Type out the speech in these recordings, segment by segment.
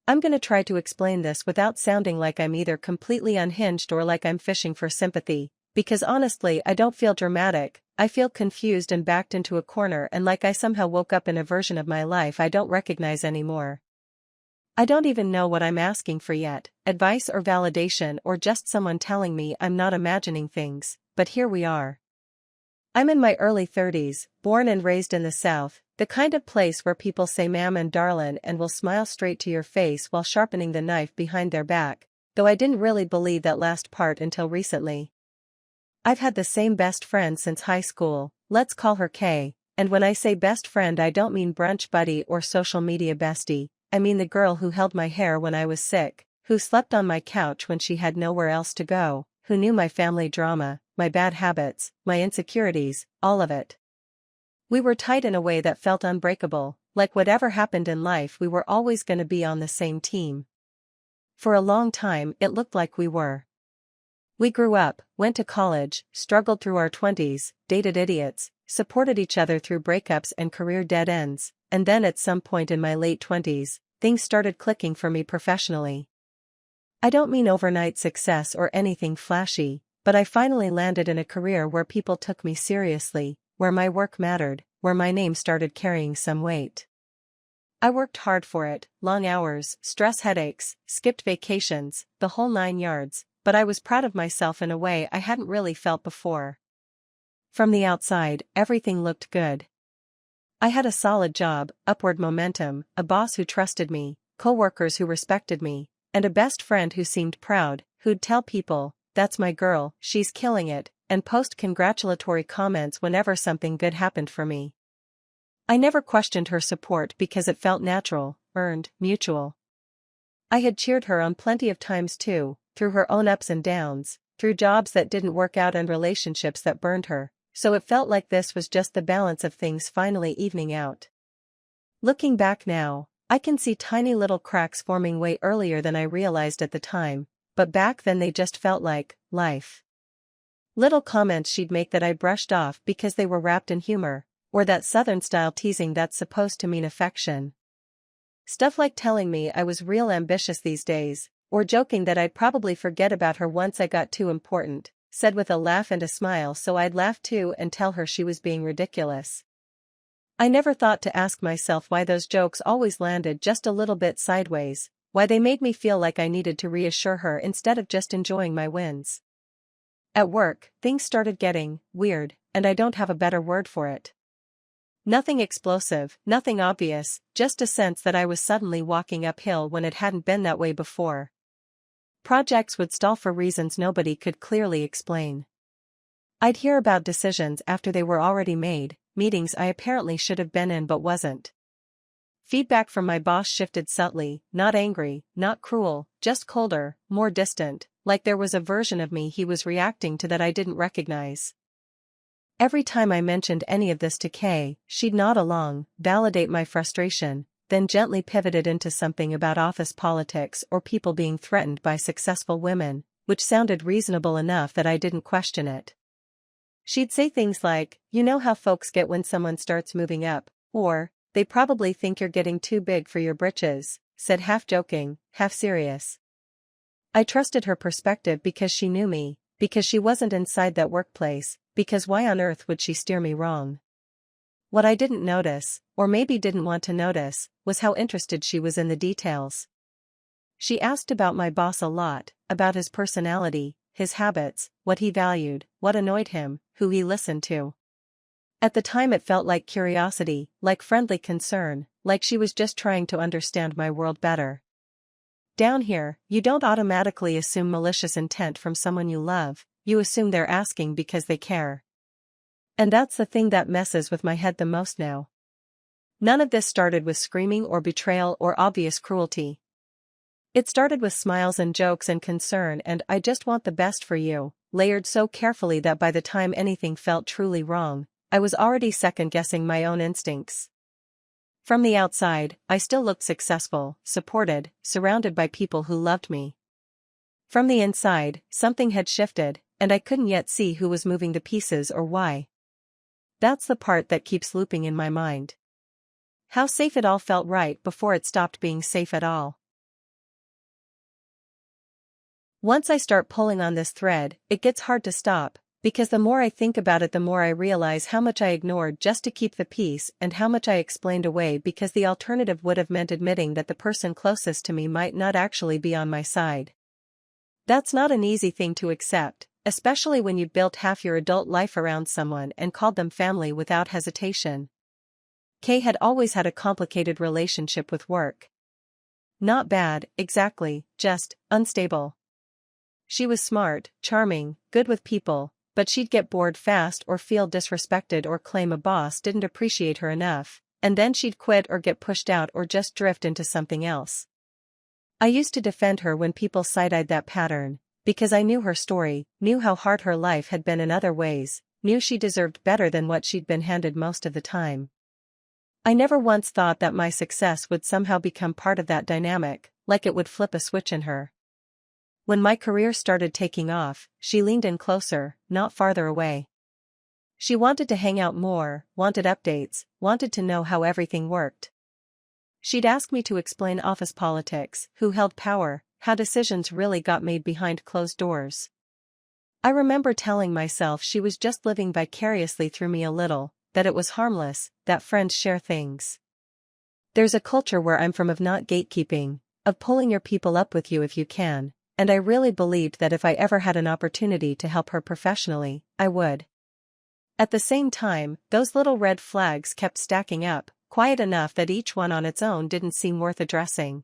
I'm gonna try to explain this without sounding like I'm either completely unhinged or like I'm fishing for sympathy, because honestly I don't feel dramatic. I feel confused and backed into a corner and like I somehow woke up in a version of my life I don't recognize anymore. I don't even know what I'm asking for yet, advice or validation or just someone telling me I'm not imagining things, but here we are. I'm in my early 30s, born and raised in the South, the kind of place where people say ma'am and darlin' and will smile straight to your face while sharpening the knife behind their back, though I didn't really believe that last part until recently. I've had the same best friend since high school, let's call her Kay, and when I say best friend I don't mean brunch buddy or social media bestie, I mean the girl who held my hair when I was sick, who slept on my couch when she had nowhere else to go, who knew my family drama, my bad habits, my insecurities, all of it. We were tight in a way that felt unbreakable, like whatever happened in life we were always gonna be on the same team. For a long time it looked like we were. We grew up, went to college, struggled through our 20s, dated idiots, supported each other through breakups and career dead ends, and then at some point in my late 20s, things started clicking for me professionally. I don't mean overnight success or anything flashy, but I finally landed in a career where people took me seriously, where my work mattered, where my name started carrying some weight. I worked hard for it, long hours, stress headaches, skipped vacations, the whole 9 yards. But I was proud of myself in a way I hadn't really felt before. From the outside, everything looked good. I had a solid job, upward momentum, a boss who trusted me, co-workers who respected me, and a best friend who seemed proud, who'd tell people, "That's my girl, she's killing it," and post congratulatory comments whenever something good happened for me. I never questioned her support because it felt natural, earned, mutual. I had cheered her on plenty of times too, through her own ups and downs, through jobs that didn't work out and relationships that burned her, so it felt like this was just the balance of things finally evening out. Looking back now, I can see tiny little cracks forming way earlier than I realized at the time, but back then they just felt like life. Little comments she'd make that I brushed off because they were wrapped in humor, or that Southern-style teasing that's supposed to mean affection. Stuff like telling me I was real ambitious these days, or joking that I'd probably forget about her once I got too important, said with a laugh and a smile so I'd laugh too and tell her she was being ridiculous. I never thought to ask myself why those jokes always landed just a little bit sideways, why they made me feel like I needed to reassure her instead of just enjoying my wins. At work, things started getting weird, and I don't have a better word for it. Nothing explosive, nothing obvious, just a sense that I was suddenly walking uphill when it hadn't been that way before. Projects would stall for reasons nobody could clearly explain. I'd hear about decisions after they were already made, meetings I apparently should have been in but wasn't. Feedback from my boss shifted subtly, not angry, not cruel, just colder, more distant, like there was a version of me he was reacting to that I didn't recognize. Every time I mentioned any of this to Kay, she'd nod along, validate my frustration, then gently pivoted into something about office politics or people being threatened by successful women, which sounded reasonable enough that I didn't question it. She'd say things like, "You know how folks get when someone starts moving up," or, "They probably think you're getting too big for your britches," said half joking, half serious. I trusted her perspective because she knew me, because she wasn't inside that workplace, because why on earth would she steer me wrong? What I didn't notice, or maybe didn't want to notice, was how interested she was in the details. She asked about my boss a lot, about his personality, his habits, what he valued, what annoyed him, who he listened to. At the time it felt like curiosity, like friendly concern, like she was just trying to understand my world better. Down here, you don't automatically assume malicious intent from someone you love, you assume they're asking because they care. And that's the thing that messes with my head the most now. None of this started with screaming or betrayal or obvious cruelty. It started with smiles and jokes and concern and "I just want the best for you," layered so carefully that by the time anything felt truly wrong, I was already second-guessing my own instincts. From the outside, I still looked successful, supported, surrounded by people who loved me. From the inside, something had shifted, and I couldn't yet see who was moving the pieces or why. That's the part that keeps looping in my mind. How safe it all felt right before it stopped being safe at all. Once I start pulling on this thread, it gets hard to stop, because the more I think about it the more I realize how much I ignored just to keep the peace and how much I explained away because the alternative would have meant admitting that the person closest to me might not actually be on my side. That's not an easy thing to accept, especially when you've built half your adult life around someone and called them family without hesitation. Kay had always had a complicated relationship with work. Not bad, exactly, just unstable. She was smart, charming, good with people, but she'd get bored fast or feel disrespected or claim a boss didn't appreciate her enough, and then she'd quit or get pushed out or just drift into something else. I used to defend her when people side-eyed that pattern, because I knew her story, knew how hard her life had been in other ways, knew she deserved better than what she'd been handed most of the time. I never once thought that my success would somehow become part of that dynamic, like it would flip a switch in her. When my career started taking off, she leaned in closer, not farther away. She wanted to hang out more, wanted updates, wanted to know how everything worked. She'd ask me to explain office politics, who held power, how decisions really got made behind closed doors. I remember telling myself she was just living vicariously through me a little, that it was harmless, that friends share things. There's a culture where I'm from of not gatekeeping, of pulling your people up with you if you can. And I really believed that if I ever had an opportunity to help her professionally, I would. At the same time, those little red flags kept stacking up, quiet enough that each one on its own didn't seem worth addressing.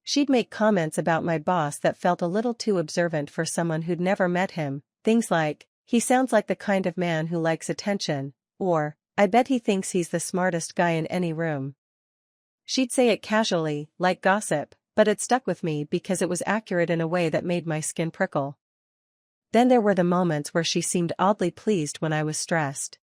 She'd make comments about my boss that felt a little too observant for someone who'd never met him, things like, "He sounds like the kind of man who likes attention," or, "I bet he thinks he's the smartest guy in any room." She'd say it casually, like gossip, but it stuck with me because it was accurate in a way that made my skin prickle. Then there were the moments where she seemed oddly pleased when I was stressed.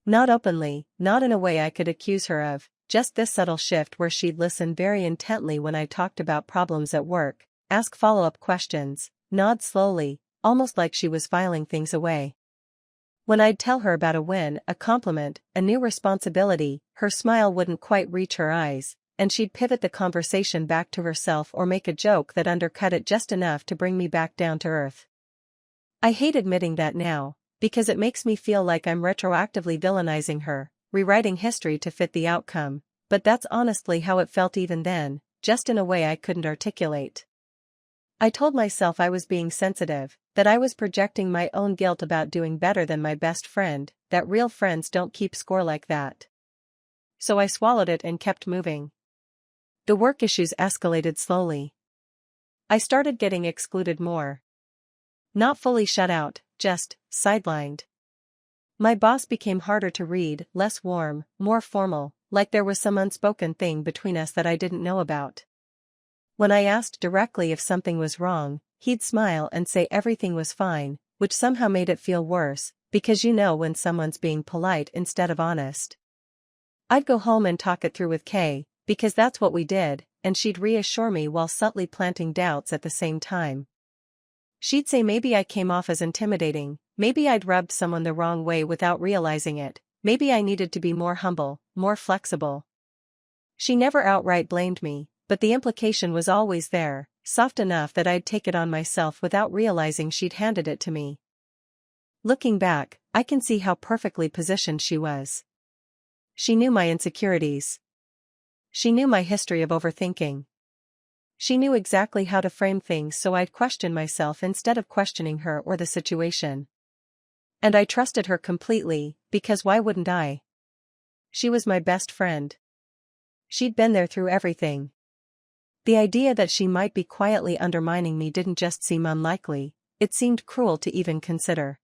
Not openly, not in a way I could accuse her of, just this subtle shift where she'd listen very intently when I talked about problems at work, ask follow-up questions, nod slowly, almost like she was filing things away. When I'd tell her about a win, a compliment, a new responsibility, her smile wouldn't quite reach her eyes, and she'd pivot the conversation back to herself or make a joke that undercut it just enough to bring me back down to earth. I hate admitting that now, because it makes me feel like I'm retroactively villainizing her, rewriting history to fit the outcome, but that's honestly how it felt even then, just in a way I couldn't articulate. I told myself I was being sensitive, that I was projecting my own guilt about doing better than my best friend, that real friends don't keep score like that. So I swallowed it and kept moving. The work issues escalated slowly. I started getting excluded more. Not fully shut out, just sidelined. My boss became harder to read, less warm, more formal, like there was some unspoken thing between us that I didn't know about. When I asked directly if something was wrong, he'd smile and say everything was fine, which somehow made it feel worse, because you know when someone's being polite instead of honest. I'd go home and talk it through with Kay, because that's what we did, and she'd reassure me while subtly planting doubts at the same time. She'd say maybe I came off as intimidating, maybe I'd rubbed someone the wrong way without realizing it, maybe I needed to be more humble, more flexible. She never outright blamed me, but the implication was always there, soft enough that I'd take it on myself without realizing she'd handed it to me. Looking back, I can see how perfectly positioned she was. She knew my insecurities. She knew my history of overthinking. She knew exactly how to frame things so I'd question myself instead of questioning her or the situation. And I trusted her completely, because why wouldn't I? She was my best friend. She'd been there through everything. The idea that she might be quietly undermining me didn't just seem unlikely, it seemed cruel to even consider.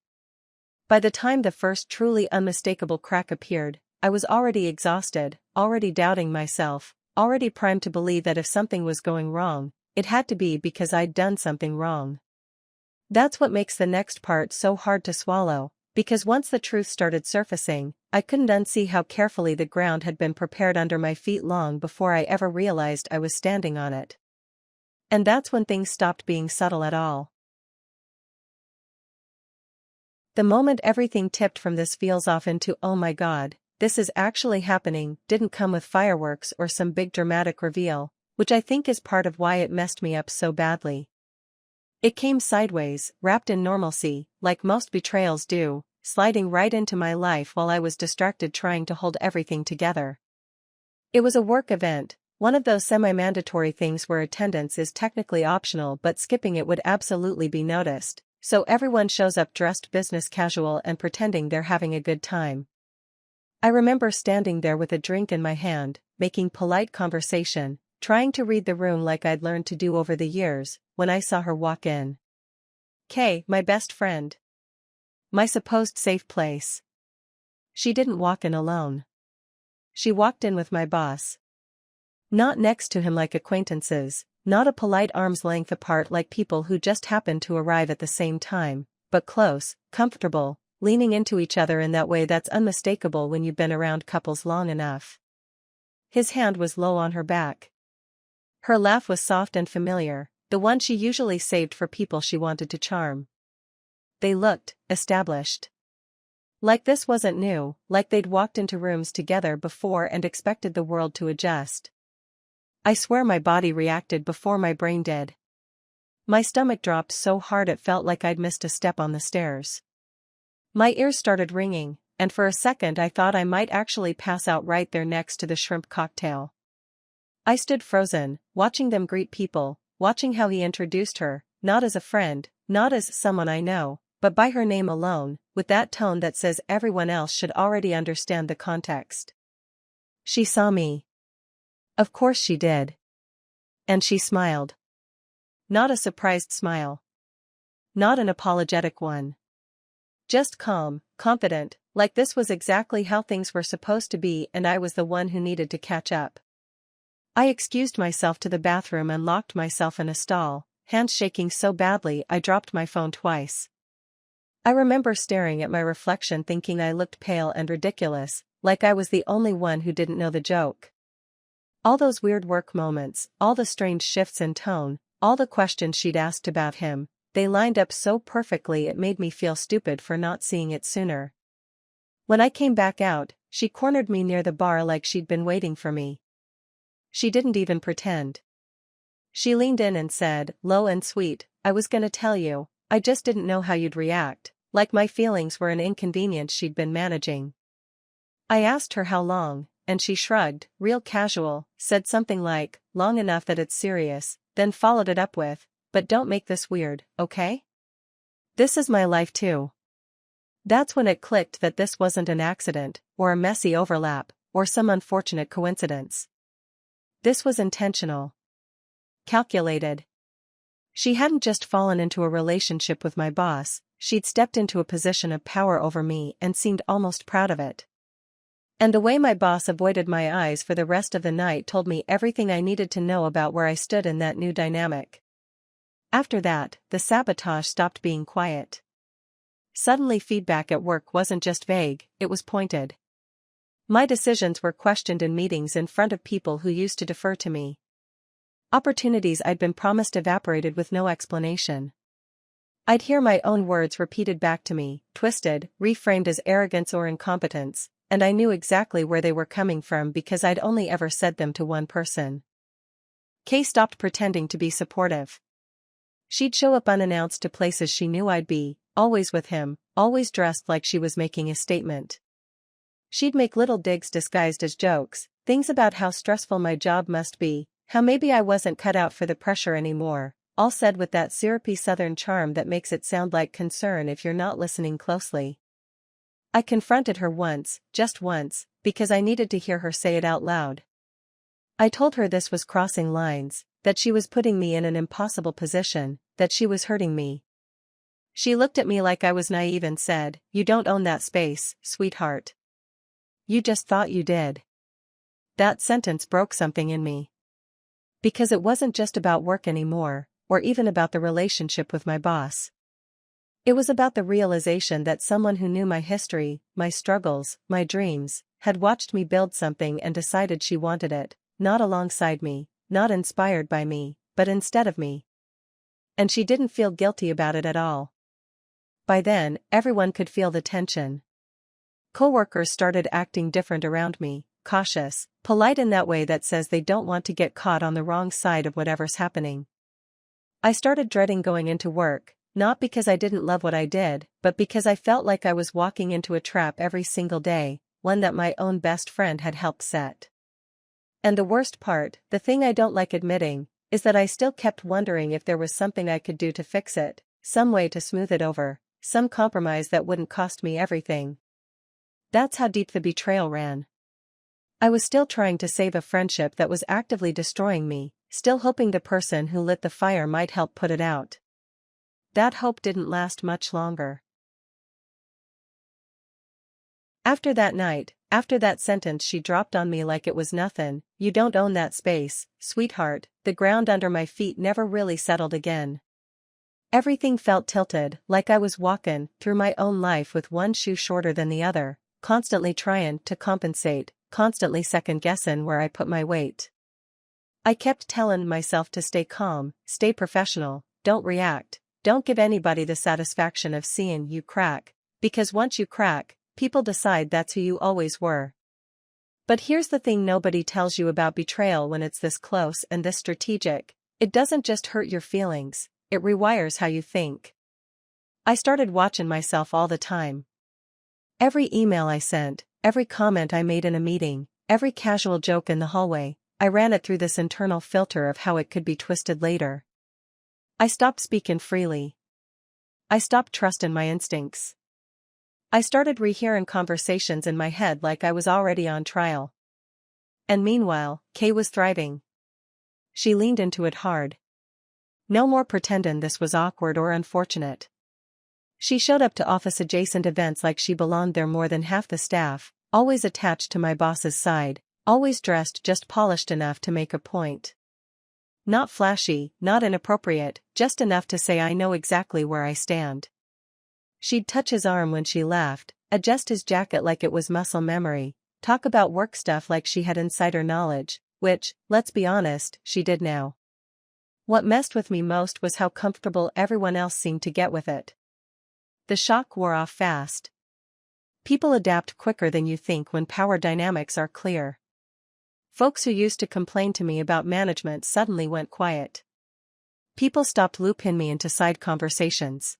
By the time the first truly unmistakable crack appeared, I was already exhausted, already doubting myself, already primed to believe that if something was going wrong, it had to be because I'd done something wrong. That's what makes the next part so hard to swallow, because once the truth started surfacing, I couldn't unsee how carefully the ground had been prepared under my feet long before I ever realized I was standing on it. And that's when things stopped being subtle at all. The moment everything tipped from this feels off into "oh my god, this is actually happening" didn't come with fireworks or some big dramatic reveal, which I think is part of why it messed me up so badly. It came sideways, wrapped in normalcy, like most betrayals do, sliding right into my life while I was distracted trying to hold everything together. It was a work event, one of those semi-mandatory things where attendance is technically optional but skipping it would absolutely be noticed, so everyone shows up dressed business casual and pretending they're having a good time. I remember standing there with a drink in my hand, making polite conversation, trying to read the room like I'd learned to do over the years, when I saw her walk in. Kay, my best friend. My supposed safe place. She didn't walk in alone. She walked in with my boss. Not next to him like acquaintances, not a polite arm's length apart like people who just happened to arrive at the same time, but close, comfortable, leaning into each other in that way that's unmistakable when you've been around couples long enough. His hand was low on her back. Her laugh was soft and familiar, the one she usually saved for people she wanted to charm. They looked established. Like this wasn't new, like they'd walked into rooms together before and expected the world to adjust. I swear my body reacted before my brain did. My stomach dropped so hard it felt like I'd missed a step on the stairs. My ears started ringing, and for a second I thought I might actually pass out right there next to the shrimp cocktail. I stood frozen, watching them greet people, watching how he introduced her, not as a friend, not as someone I know, but by her name alone, with that tone that says everyone else should already understand the context. She saw me. Of course she did. And she smiled. Not a surprised smile. Not an apologetic one. Just calm, confident, like this was exactly how things were supposed to be and I was the one who needed to catch up. I excused myself to the bathroom and locked myself in a stall, hands shaking so badly I dropped my phone twice. I remember staring at my reflection thinking I looked pale and ridiculous, like I was the only one who didn't know the joke. All those weird work moments, all the strange shifts in tone, all the questions she'd asked about him, they lined up so perfectly it made me feel stupid for not seeing it sooner. When I came back out, she cornered me near the bar like she'd been waiting for me. She didn't even pretend. She leaned in and said, low and sweet, I was gonna tell you, I just didn't know how you'd react, like my feelings were an inconvenience she'd been managing. I asked her how long, and she shrugged, real casual, said something like, long enough that it's serious, then followed it up with, but don't make this weird, okay? This is my life too. That's when it clicked that this wasn't an accident, or a messy overlap, or some unfortunate coincidence. This was intentional. Calculated. She hadn't just fallen into a relationship with my boss, she'd stepped into a position of power over me and seemed almost proud of it. And the way my boss avoided my eyes for the rest of the night told me everything I needed to know about where I stood in that new dynamic. After that, the sabotage stopped being quiet. Suddenly feedback at work wasn't just vague, it was pointed. My decisions were questioned in meetings in front of people who used to defer to me. Opportunities I'd been promised evaporated with no explanation. I'd hear my own words repeated back to me, twisted, reframed as arrogance or incompetence, and I knew exactly where they were coming from because I'd only ever said them to one person. Kay stopped pretending to be supportive. She'd show up unannounced to places she knew I'd be, always with him, always dressed like she was making a statement. She'd make little digs disguised as jokes, things about how stressful my job must be, how maybe I wasn't cut out for the pressure anymore, all said with that syrupy southern charm that makes it sound like concern if you're not listening closely. I confronted her once, just once, because I needed to hear her say it out loud. I told her this was crossing lines, that she was putting me in an impossible position, that she was hurting me. She looked at me like I was naive and said, "You don't own that space, sweetheart. You just thought you did." That sentence broke something in me. Because it wasn't just about work anymore, or even about the relationship with my boss. It was about the realization that someone who knew my history, my struggles, my dreams, had watched me build something and decided she wanted it, not alongside me, not inspired by me, but instead of me. And she didn't feel guilty about it at all. By then, everyone could feel the tension. Coworkers started acting different around me, cautious, polite in that way that says they don't want to get caught on the wrong side of whatever's happening. I started dreading going into work, not because I didn't love what I did, but because I felt like I was walking into a trap every single day, one that my own best friend had helped set. And the worst part, the thing I don't like admitting, is that I still kept wondering if there was something I could do to fix it, some way to smooth it over, some compromise that wouldn't cost me everything. That's how deep the betrayal ran. I was still trying to save a friendship that was actively destroying me, still hoping the person who lit the fire might help put it out. That hope didn't last much longer. After that night, after that sentence she dropped on me like it was nothing, "You don't own that space, sweetheart," the ground under my feet never really settled again. Everything felt tilted, like I was walking through my own life with one shoe shorter than the other, constantly trying to compensate, constantly second-guessing where I put my weight. I kept telling myself to stay calm, stay professional, don't react, don't give anybody the satisfaction of seeing you crack, because once you crack, people decide that's who you always were. But here's the thing nobody tells you about betrayal when it's this close and this strategic: it doesn't just hurt your feelings, it rewires how you think. I started watching myself all the time. Every email I sent, every comment I made in a meeting, every casual joke in the hallway, I ran it through this internal filter of how it could be twisted later. I stopped speaking freely. I stopped trusting my instincts. I started rehearing conversations in my head like I was already on trial. And meanwhile, Kay was thriving. She leaned into it hard. No more pretending this was awkward or unfortunate. She showed up to office-adjacent events like she belonged there more than half the staff, always attached to my boss's side, always dressed just polished enough to make a point. Not flashy, not inappropriate, just enough to say I know exactly where I stand. She'd touch his arm when she laughed, adjust his jacket like it was muscle memory, talk about work stuff like she had insider knowledge, which, let's be honest, she did now. What messed with me most was how comfortable everyone else seemed to get with it. The shock wore off fast. People adapt quicker than you think when power dynamics are clear. Folks who used to complain to me about management suddenly went quiet. People stopped looping me into side conversations.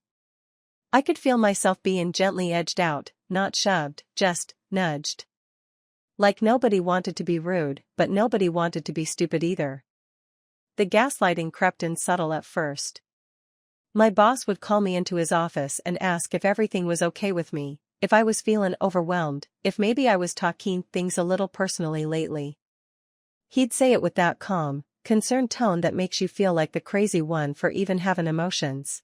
I could feel myself being gently edged out, not shoved, just nudged. Like nobody wanted to be rude, but nobody wanted to be stupid either. The gaslighting crept in subtle at first. My boss would call me into his office and ask if everything was okay with me, if I was feeling overwhelmed, if maybe I was taking things a little personally lately. He'd say it with that calm, concerned tone that makes you feel like the crazy one for even having emotions.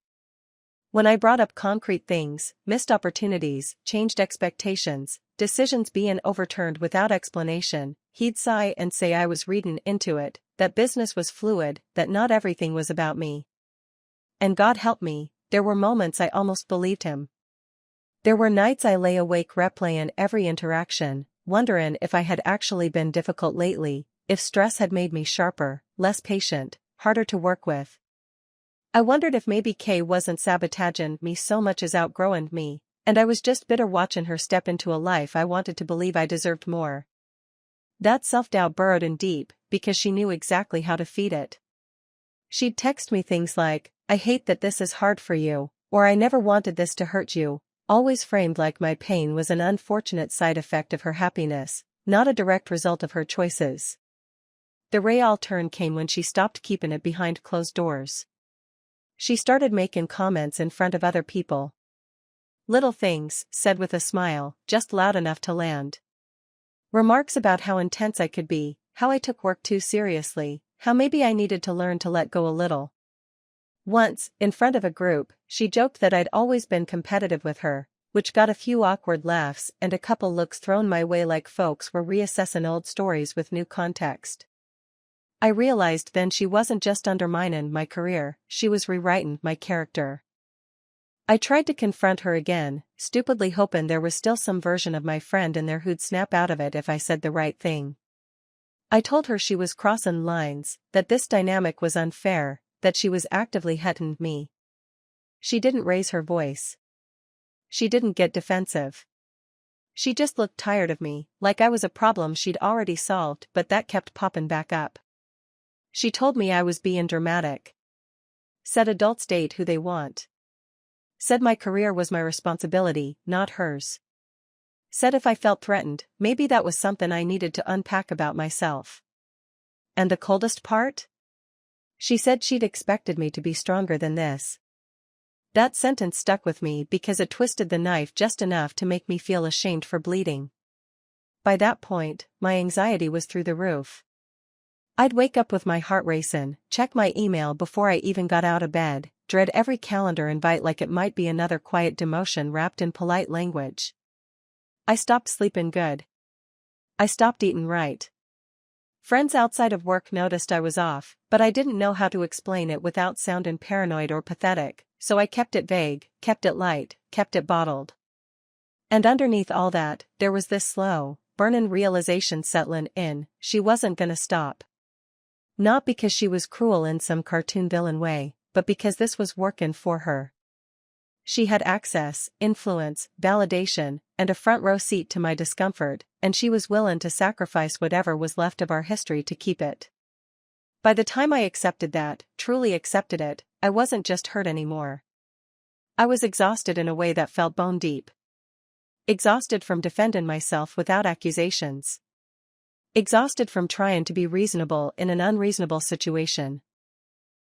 When I brought up concrete things, missed opportunities, changed expectations, decisions being overturned without explanation, he'd sigh and say I was reading into it, that business was fluid, that not everything was about me. And God help me, there were moments I almost believed him. There were nights I lay awake replaying every interaction, wondering if I had actually been difficult lately, if stress had made me sharper, less patient, harder to work with. I wondered if maybe Kay wasn't sabotaging me so much as outgrowing me, and I was just bitter watching her step into a life I wanted to believe I deserved more. That self-doubt burrowed in deep, because she knew exactly how to feed it. She'd text me things like, "I hate that this is hard for you," or "I never wanted this to hurt you," always framed like my pain was an unfortunate side effect of her happiness, not a direct result of her choices. The real turn came when she stopped keeping it behind closed doors. She started making comments in front of other people. Little things, said with a smile, just loud enough to land. Remarks about how intense I could be, how I took work too seriously, how maybe I needed to learn to let go a little. Once, in front of a group, she joked that I'd always been competitive with her, which got a few awkward laughs and a couple looks thrown my way like folks were reassessing old stories with new context. I realized then she wasn't just undermining my career, she was rewriting my character. I tried to confront her again, stupidly hoping there was still some version of my friend in there who'd snap out of it if I said the right thing. I told her she was crossing lines, that this dynamic was unfair, that she was actively hurting me. She didn't raise her voice. She didn't get defensive. She just looked tired of me, like I was a problem she'd already solved, but that kept popping back up. She told me I was being dramatic. Said adults date who they want. Said my career was my responsibility, not hers. Said if I felt threatened, maybe that was something I needed to unpack about myself. And the coldest part? She said she'd expected me to be stronger than this. That sentence stuck with me because it twisted the knife just enough to make me feel ashamed for bleeding. By that point, my anxiety was through the roof. I'd wake up with my heart racing, check my email before I even got out of bed, dread every calendar invite like it might be another quiet demotion wrapped in polite language. I stopped sleeping good. I stopped eating right. Friends outside of work noticed I was off, but I didn't know how to explain it without sounding paranoid or pathetic, so I kept it vague, kept it light, kept it bottled. And underneath all that, there was this slow, burning realization settling in: she wasn't gonna stop. Not because she was cruel in some cartoon villain way, but because this was working for her. She had access, influence, validation, and a front row seat to my discomfort, and she was willing to sacrifice whatever was left of our history to keep it. By the time I accepted that, truly accepted it, I wasn't just hurt anymore. I was exhausted in a way that felt bone deep. Exhausted from defending myself without accusations. Exhausted from trying to be reasonable in an unreasonable situation.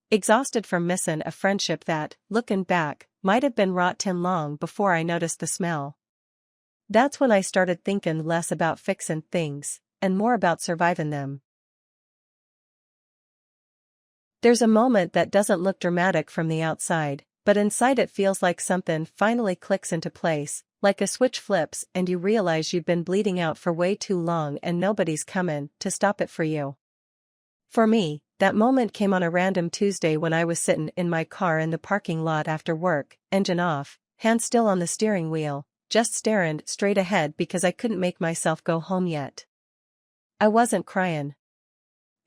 Exhausted from missing a friendship that, looking back, might have been rotten long before I noticed the smell. That's when I started thinking less about fixing things, and more about surviving them. There's a moment that doesn't look dramatic from the outside, but inside it feels like something finally clicks into place, like a switch flips and you realize you've been bleeding out for way too long and nobody's coming to stop it for you. For me, that moment came on a random Tuesday when I was sitting in my car in the parking lot after work, engine off, hand still on the steering wheel, just staring straight ahead because I couldn't make myself go home yet. I wasn't crying.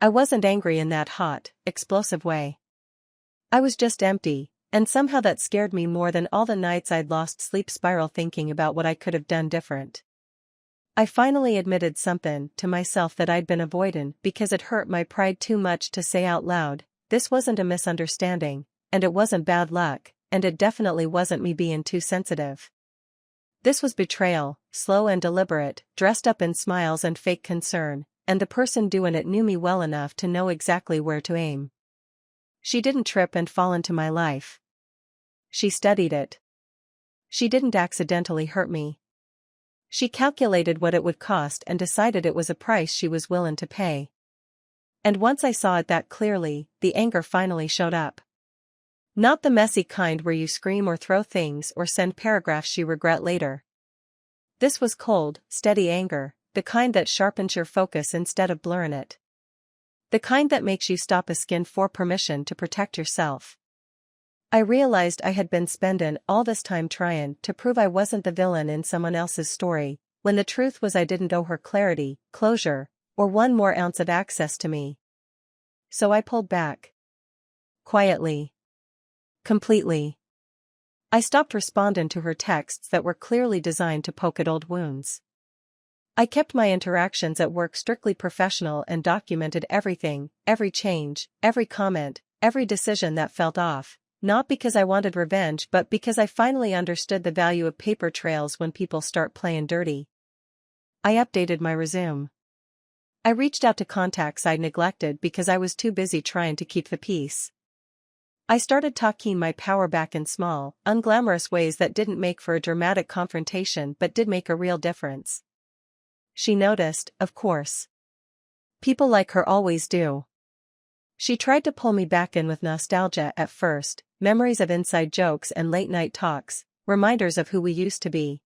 I wasn't angry in that hot, explosive way. I was just empty, and somehow that scared me more than all the nights I'd lost sleep spiral thinking about what I could have done different. I finally admitted something to myself that I'd been avoiding because it hurt my pride too much to say out loud. This wasn't a misunderstanding, and it wasn't bad luck, and it definitely wasn't me being too sensitive. This was betrayal, slow and deliberate, dressed up in smiles and fake concern, and the person doing it knew me well enough to know exactly where to aim. She didn't trip and fall into my life. She studied it. She didn't accidentally hurt me. She calculated what it would cost and decided it was a price she was willing to pay. And once I saw it that clearly, the anger finally showed up. Not the messy kind where you scream or throw things or send paragraphs you regret later. This was cold, steady anger, the kind that sharpens your focus instead of blurring it. The kind that makes you stop asking for permission to protect yourself. I realized I had been spending all this time trying to prove I wasn't the villain in someone else's story, when the truth was I didn't owe her clarity, closure, or one more ounce of access to me. So I pulled back. Quietly. Completely. I stopped responding to her texts that were clearly designed to poke at old wounds. I kept my interactions at work strictly professional and documented everything, every change, every comment, every decision that felt off. Not because I wanted revenge but because I finally understood the value of paper trails when people start playing dirty. I updated my resume. I reached out to contacts I'd neglected because I was too busy trying to keep the peace. I started talking my power back in small, unglamorous ways that didn't make for a dramatic confrontation but did make a real difference. She noticed, of course. People like her always do. She tried to pull me back in with nostalgia at first, memories of inside jokes and late-night talks, reminders of who we used to be.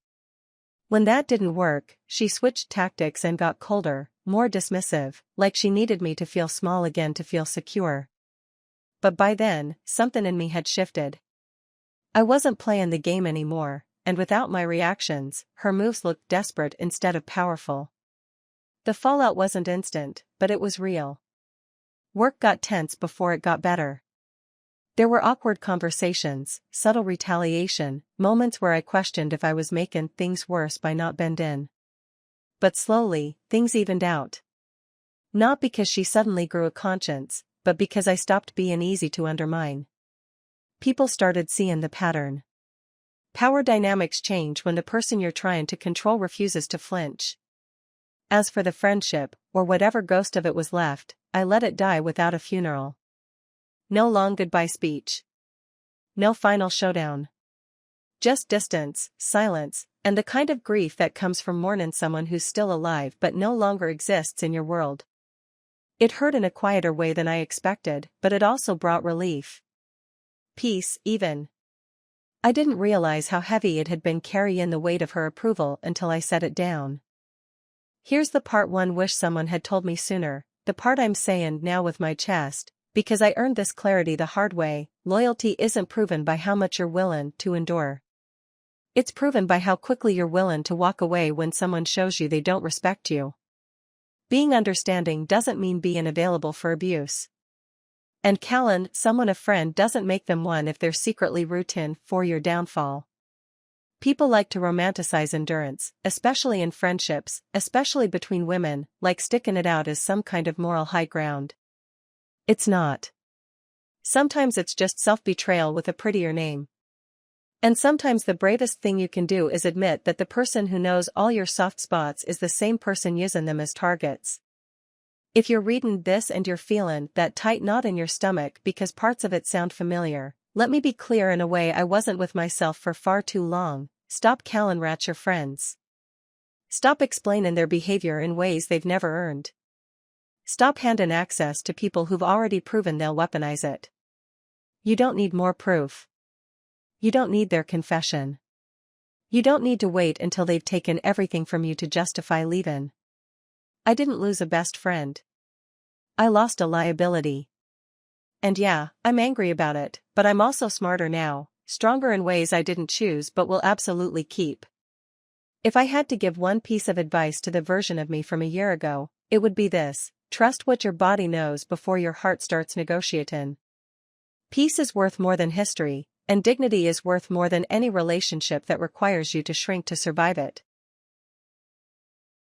When that didn't work, she switched tactics and got colder, more dismissive, like she needed me to feel small again to feel secure. But by then, something in me had shifted. I wasn't playing the game anymore, and without my reactions, her moves looked desperate instead of powerful. The fallout wasn't instant, but it was real. Work got tense before it got better. There were awkward conversations, subtle retaliation, moments where I questioned if I was making things worse by not bending. But slowly, things evened out. Not because she suddenly grew a conscience, but because I stopped being easy to undermine. People started seeing the pattern. Power dynamics change when the person you're trying to control refuses to flinch. As for the friendship, or whatever ghost of it was left, I let it die without a funeral. No long goodbye speech. No final showdown. Just distance, silence, and the kind of grief that comes from mourning someone who's still alive but no longer exists in your world. It hurt in a quieter way than I expected, but it also brought relief. Peace, even. I didn't realize how heavy it had been carrying the weight of her approval until I set it down. Here's the part one wish someone had told me sooner, the part I'm saying now with my chest, because I earned this clarity the hard way. Loyalty isn't proven by how much you're willing to endure. It's proven by how quickly you're willing to walk away when someone shows you they don't respect you. Being understanding doesn't mean being available for abuse. And calling someone a friend doesn't make them one if they're secretly rooting for your downfall. People like to romanticize endurance, especially in friendships, especially between women, like sticking it out as some kind of moral high ground. It's not. Sometimes it's just self-betrayal with a prettier name. And sometimes the bravest thing you can do is admit that the person who knows all your soft spots is the same person using them as targets. If you're reading this and you're feeling that tight knot in your stomach because parts of it sound familiar, let me be clear in a way I wasn't with myself for far too long. Stop calling rats your friends. Stop explaining their behavior in ways they've never earned. Stop handing access to people who've already proven they'll weaponize it. You don't need more proof. You don't need their confession. You don't need to wait until they've taken everything from you to justify leaving. I didn't lose a best friend. I lost a liability. And yeah, I'm angry about it, but I'm also smarter now, stronger in ways I didn't choose but will absolutely keep. If I had to give one piece of advice to the version of me from a year ago, it would be this: trust what your body knows before your heart starts negotiating. Peace is worth more than history, and dignity is worth more than any relationship that requires you to shrink to survive it.